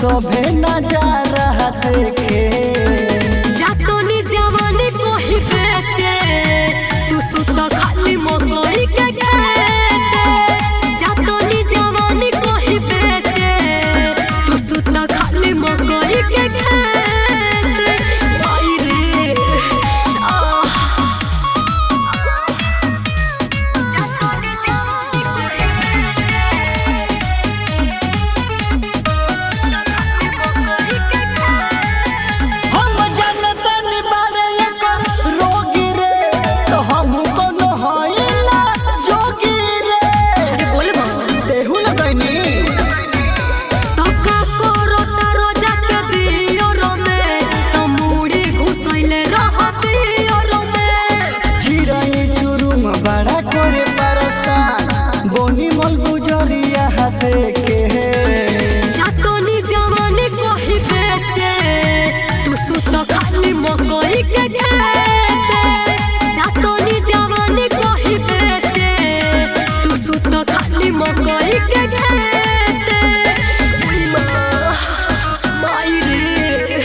सभे नजारा देखे जातनी जवानी को ही बेचे तू सुत खाली मकई के खेते जातनी जवानी को ही बेचे तू सुत खाली मकई के खेते आई रे जातनी जवानी को ही जातनी जवानी को ही बेचे तू सुत खाली मकई के खेते जातनी जवानी को ही बेचे तू सुत खाली मकई के खेते माई रे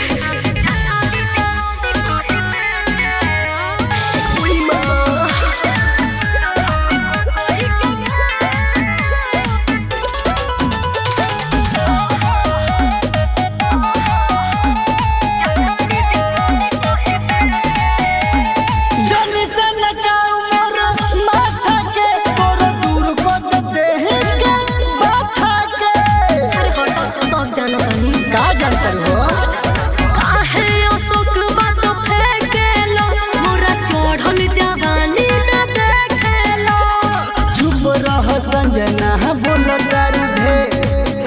संजना बोल तारू ढे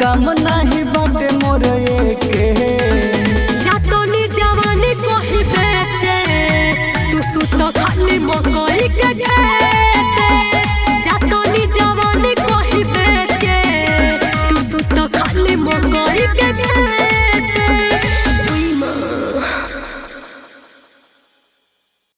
कम नहीं बाटे मोर एके जातनी जवानी को ही बेचे तू सुत खाली मकई के